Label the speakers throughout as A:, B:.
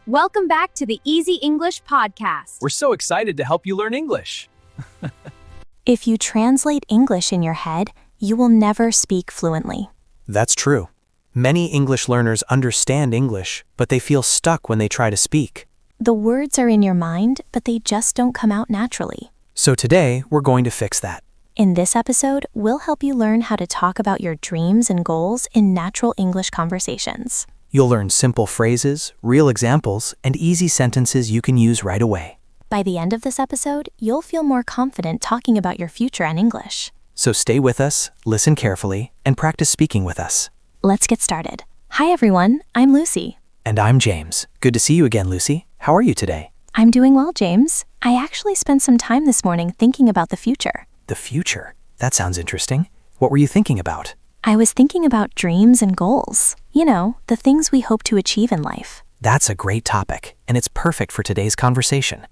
A: Welcome back to the Easy English Podcast.
B: We're so excited to help you learn English.
C: If you translate English in your head, you will never speak fluently.
D: That's true. Many English learners understand English, but they feel stuck when they try to speak.
C: The words are in your mind, but they just don't come out naturally.
D: So today, we're going to fix that.
C: In this episode, we'll help you learn how to talk about your dreams and goals in natural English conversations.
D: You'll learn simple phrases, real examples, and easy sentences you can use right away.
C: By the end of this episode, you'll feel more confident talking about your future in English.
D: So stay with us, listen carefully, and practice speaking with us.
C: Let's get started. Hi everyone, I'm Lucy.
D: And I'm James. Good to see you again, Lucy. How are you today?
C: I'm doing well, James. I actually spent some time this morning thinking about the future.
D: The future? That sounds interesting. What were you thinking about?
C: I was thinking about dreams and goals. You know, the things we hope to achieve in life.
D: That's a great topic, and it's perfect for today's conversation.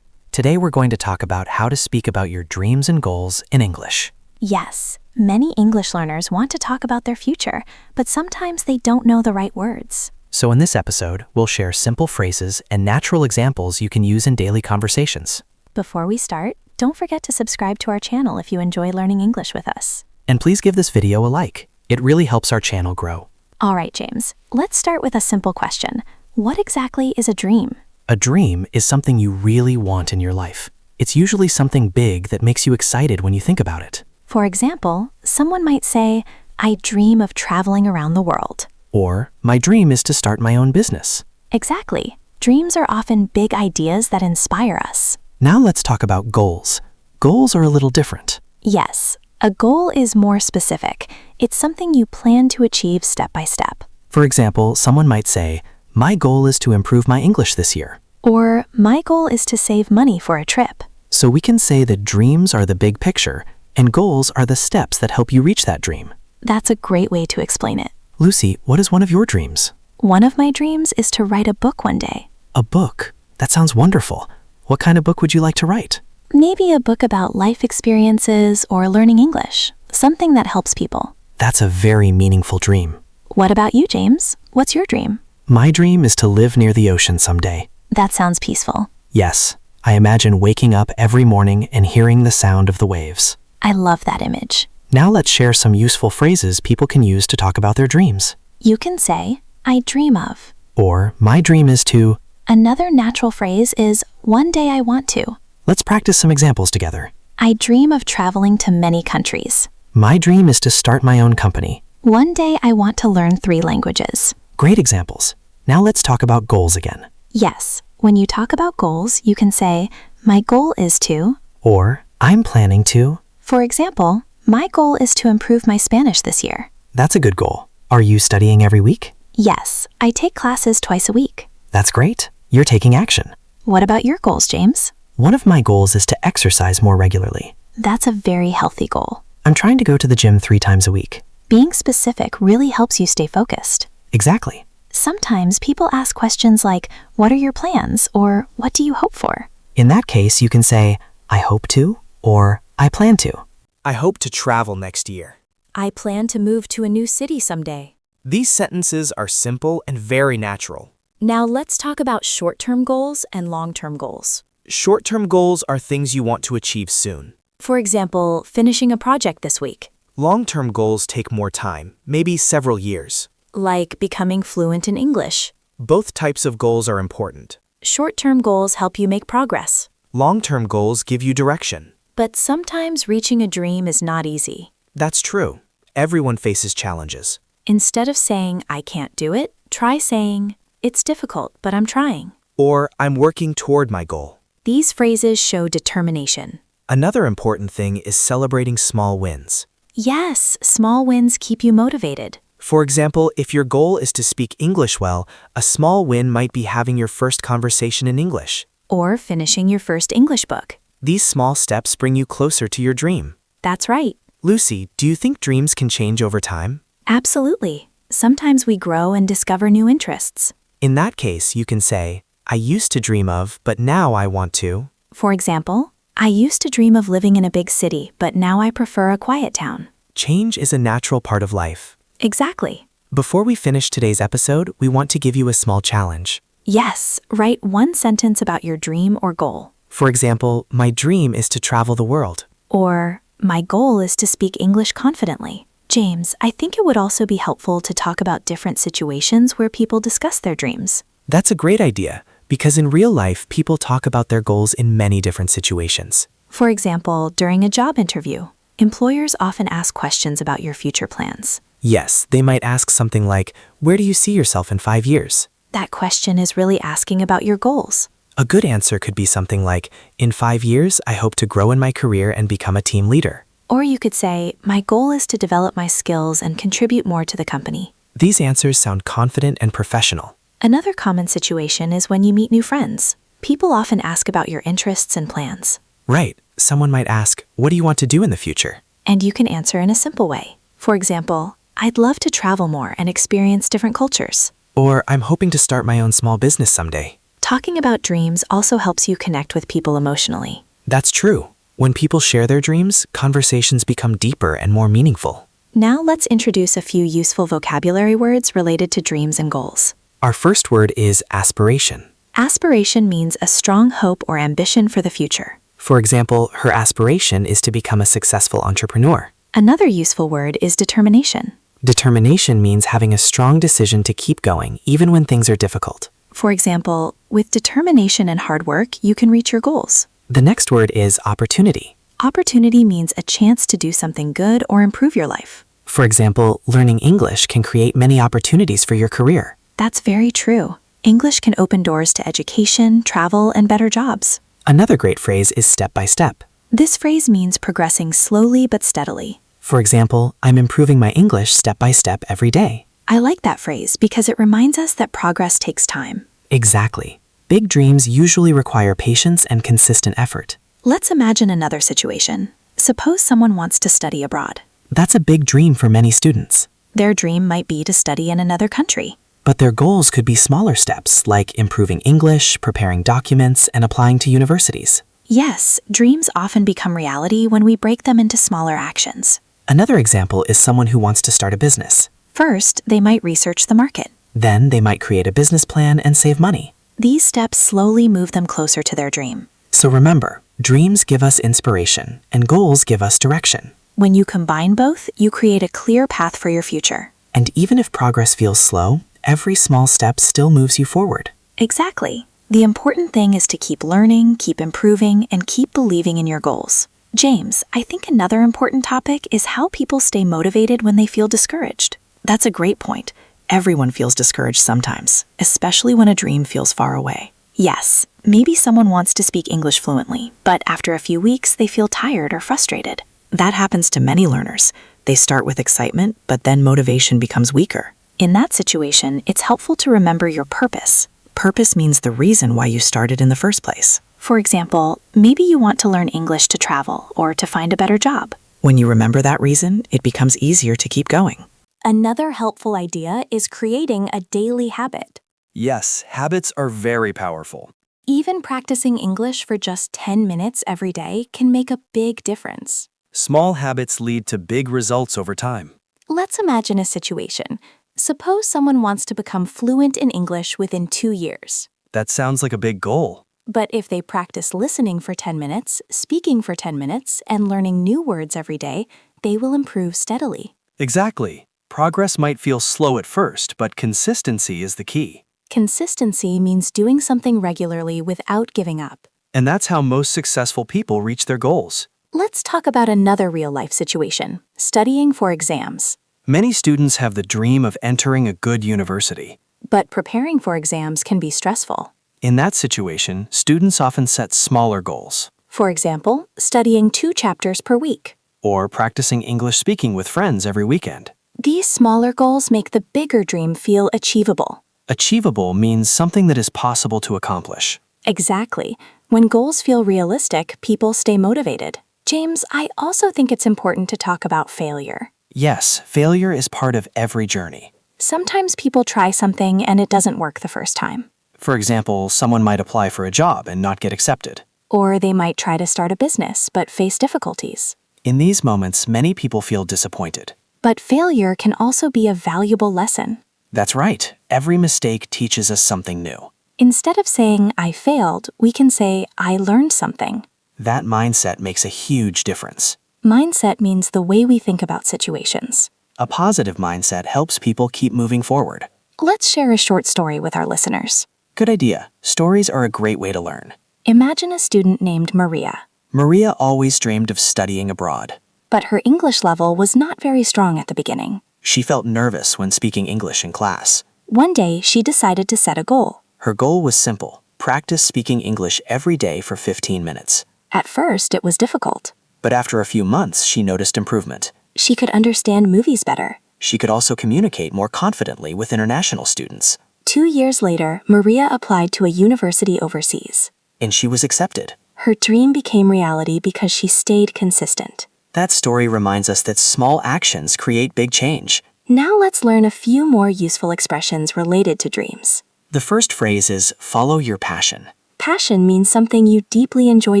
D: Today we're going to talk about how to speak about your dreams and goals in English.
C: Yes, many English learners want to talk about their future, but sometimes they don't know the right words.
D: So in this episode, we'll share simple phrases and natural examples you can use in daily conversations.
C: Before we start, don't forget to subscribe to our channel if you enjoy learning English with us.
D: And please give this video a like. It really helps our channel grow.
C: All right, James, let's start with a simple question. What exactly is a dream?
D: A dream is something you really want in your life. It's usually something big that makes you excited when you think about it.
C: For example, someone might say, I dream of traveling around the world.
D: Or, my dream is to start my own business.
C: Exactly. Dreams are often big ideas that inspire us.
D: Now let's talk about goals. Goals are a little different.
C: Yes, a goal is more specific. It's something you plan to achieve step by step.
D: For example, someone might say, my goal is to improve my English this year.
C: Or, my goal is to save money for a trip.
D: So we can say that dreams are the big picture, and goals are the steps that help you reach that dream.
C: That's a great way to explain it.
D: Lucy, what is one of your dreams?
C: One of my dreams is to write a book one day.
D: A book? That sounds wonderful. What kind of book would you like to write?
C: Maybe a book about life experiences or learning English, something that helps people.
D: That's a very meaningful dream.
C: What about you, James? What's your dream?
D: My dream is to live near the ocean someday.
C: That sounds peaceful.
D: Yes, I imagine waking up every morning and hearing the sound of the waves.
C: I love that image.
D: Now let's share some useful phrases people can use to talk about their dreams.
C: You can say, I dream of.
D: Or, my dream is to.
C: Another natural phrase is, one day I want to.
D: Let's practice some examples together.
C: I dream of traveling to many countries.
D: My dream is to start my own company.
C: One day I want to learn 3 languages.
D: Great examples. Now let's talk about goals again.
C: Yes, when you talk about goals, you can say, my goal is to.
D: Or, I'm planning to.
C: For example, my goal is to improve my Spanish this year.
D: That's a good goal. Are you studying every week?
C: Yes, I take classes twice a week.
D: That's great. You're taking action.
C: What about your goals, James?
D: One of my goals is to exercise more regularly.
C: That's a very healthy goal.
D: I'm trying to go to the gym 3 times a week.
C: Being specific really helps you stay focused.
D: Exactly.
C: Sometimes people ask questions like, what are your plans? Or what do you hope for?
D: In that case, you can say, I hope to, or I plan to.
E: I hope to travel next year.
A: I plan to move to a new city someday.
E: These sentences are simple and very natural.
A: Now let's talk about short-term goals and long-term goals.
E: Short-term goals are things you want to achieve soon.
A: For example, finishing a project this week.
E: Long-term goals take more time, maybe several years.
A: Like becoming fluent in English.
E: Both types of goals are important.
A: Short-term goals help you make progress.
E: Long-term goals give you direction.
A: But sometimes reaching a dream is not easy.
E: That's true. Everyone faces challenges.
A: Instead of saying, I can't do it, try saying, it's difficult, but I'm trying.
E: Or, I'm working toward my goal.
A: These phrases show determination.
E: Another important thing is celebrating small wins.
A: Yes, small wins keep you motivated.
E: For example, if your goal is to speak English well, a small win might be having your first conversation in English.
A: Or finishing your first English book.
E: These small steps bring you closer to your dream.
A: That's right.
E: Lucy, do you think dreams can change over time?
A: Absolutely. Sometimes we grow and discover new interests.
E: In that case, you can say, I used to dream of, but now I want to.
A: For example, I used to dream of living in a big city, but now I prefer a quiet town.
E: Change is a natural part of life.
A: Exactly.
E: Before we finish today's episode, we want to give you a small challenge.
A: Yes, write one sentence about your dream or goal.
E: For example, my dream is to travel the world.
A: Or, my goal is to speak English confidently. James, I think it would also be helpful to talk about different situations where people discuss their dreams.
E: That's a great idea, because in real life, people talk about their goals in many different situations.
A: For example, during a job interview, employers often ask questions about your future plans.
E: Yes, they might ask something like, where do you see yourself in 5 years?
A: That question is really asking about your goals.
E: A good answer could be something like, in 5 years, I hope to grow in my career and become a team leader.
A: Or you could say, my goal is to develop my skills and contribute more to the company.
E: These answers sound confident and professional.
A: Another common situation is when you meet new friends. People often ask about your interests and plans.
E: Right. Someone might ask, what do you want to do in the future?
A: And you can answer in a simple way. For example, I'd love to travel more and experience different cultures.
E: Or, I'm hoping to start my own small business someday.
A: Talking about dreams also helps you connect with people emotionally.
E: That's true. When people share their dreams, conversations become deeper and more meaningful.
A: Now let's introduce a few useful vocabulary words related to dreams and goals.
E: Our first word is aspiration.
A: Aspiration means a strong hope or ambition for the future.
E: For example, her aspiration is to become a successful entrepreneur.
A: Another useful word is determination.
E: Determination means having a strong decision to keep going, even when things are difficult.
A: For example, with determination and hard work, you can reach your goals.
E: The next word is opportunity.
A: Opportunity means a chance to do something good or improve your life.
E: For example, learning English can create many opportunities for your career.
A: That's very true. English can open doors to education, travel, and better jobs.
E: Another great phrase is step by step.
A: This phrase means progressing slowly but steadily.
E: For example, I'm improving my English step by step every day.
A: I like that phrase because it reminds us that progress takes time.
E: Exactly. Big dreams usually require patience and consistent effort.
A: Let's imagine another situation. Suppose someone wants to study abroad.
E: That's a big dream for many students.
A: Their dream might be to study in another country.
E: But their goals could be smaller steps, like improving English, preparing documents, and applying to universities.
A: Yes, dreams often become reality when we break them into smaller actions.
E: Another example is someone who wants to start a business.
A: First, they might research the market.
E: Then they might create a business plan and save money.
A: These steps slowly move them closer to their dream.
E: So remember, dreams give us inspiration, and goals give us direction.
A: When you combine both, you create a clear path for your future.
E: And even if progress feels slow, every small step still moves you forward.
A: Exactly. The important thing is to keep learning, keep improving, and keep believing in your goals. James, I think another important topic is how people stay motivated when they feel discouraged. That's a great point. Everyone feels discouraged sometimes, especially when a dream feels far away. Yes, maybe someone wants to speak English fluently, but after a few weeks they feel tired or frustrated. That happens to many learners. They start with excitement, but then motivation becomes weaker. In that situation, it's helpful to remember your purpose. Purpose means the reason why you started in the first place. For example, maybe you want to learn English to travel or to find a better job. When you remember that reason, it becomes easier to keep going. Another helpful idea is creating a daily habit.
B: Yes, habits are very powerful.
A: Even practicing English for just 10 minutes every day can make a big difference.
B: Small habits lead to big results over time.
A: Let's imagine a situation. Suppose someone wants to become fluent in English within 2 years.
B: That sounds like a big goal.
A: But if they practice listening for 10 minutes, speaking for 10 minutes, and learning new words every day, they will improve steadily.
B: Exactly. Progress might feel slow at first, but consistency is the key.
A: Consistency means doing something regularly without giving up.
B: And that's how most successful people reach their goals.
A: Let's talk about another real-life situation, studying for exams.
B: Many students have the dream of entering a good university.
A: But preparing for exams can be stressful.
B: In that situation, students often set smaller goals,
A: For example, studying 2 chapters per week.
B: or practicing English speaking with friends every weekend.
A: These smaller goals make the bigger dream feel achievable.
B: Achievable means something that is possible to accomplish.
A: Exactly. When goals feel realistic, people stay motivated. James, I also think it's important to talk about failure.
B: Yes, failure is part of every journey.
A: Sometimes people try something and it doesn't work the first time.
B: For example, someone might apply for a job and not get accepted.
A: Or they might try to start a business but face difficulties.
B: In these moments, many people feel disappointed.
A: But failure can also be a valuable lesson.
B: That's right. Every mistake teaches us something new.
A: Instead of saying, I failed, we can say, I learned something.
B: That mindset makes a huge difference.
A: Mindset means the way we think about situations.
B: A positive mindset helps people keep moving forward.
A: Let's share a short story with our listeners.
B: Good idea. Stories are a great way to learn.
A: Imagine a student named Maria,
B: Maria always dreamed of studying abroad.
A: but her English level was not very strong at the beginning.
B: She felt nervous when speaking English in class.
A: One day, she decided to set a goal.
B: Her goal was simple: practice speaking English every day for 15 minutes.
A: At first, it was difficult.
B: But after a few months, she noticed improvement.
A: She could understand movies better.
B: She could also communicate more confidently with international students.
A: 2 years later, Maria applied to a university overseas.
B: And she was accepted.
A: Her dream became reality because she stayed consistent.
B: That story reminds us that small actions create big change.
A: Now let's learn a few more useful expressions related to dreams.
B: The first phrase is follow your passion.
A: Passion means something you deeply enjoy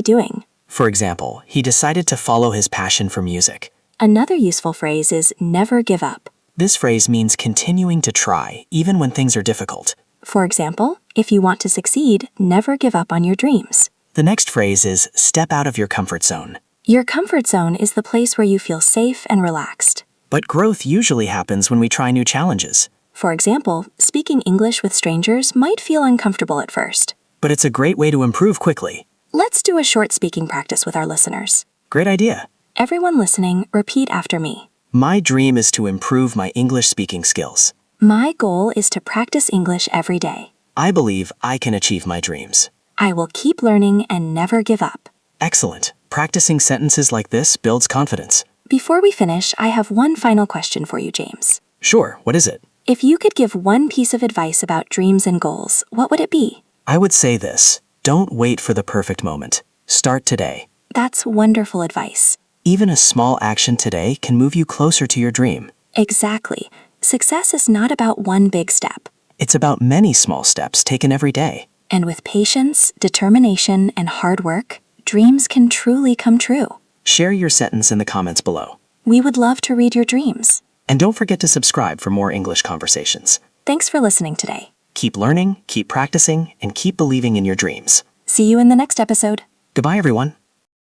A: doing.
B: For example, he decided to follow his passion for music.
A: Another useful phrase is never give up.
B: This phrase means continuing to try, even when things are difficult.
A: For example, if you want to succeed, never give up on your dreams.
B: The next phrase is step out of your comfort zone.
A: Your comfort zone is the place where you feel safe and relaxed.
B: But growth usually happens when we try new challenges.
A: For example, speaking English with strangers might feel uncomfortable at first.
B: But it's a great way to improve quickly.
A: Let's do a short speaking practice with our listeners.
B: Great idea.
A: Everyone listening, repeat after me.
B: My dream is to improve my English speaking skills.
A: My goal is to practice English every day.
B: I believe I can achieve my dreams.
A: I will keep learning and never give up.
B: Excellent. Practicing sentences like this builds confidence.
A: Before we finish, I have one final question for you, James.
B: Sure, what is it?
A: If you could give one piece of advice about dreams and goals, what would it be?
B: I would say this: don't wait for the perfect moment. Start today.
A: That's wonderful advice.
B: Even a small action today can move you closer to your dream.
A: Exactly. Success is not about one big step.
B: It's about many small steps taken every day.
A: And with patience, determination, and hard work, dreams can truly come true.
B: Share your sentence in the comments below.
A: We would love to read your dreams.
B: And don't forget to subscribe for more English conversations.
A: Thanks for listening today.
B: Keep learning, keep practicing, and keep believing in your dreams.
A: See you in the next episode.
B: Goodbye, everyone.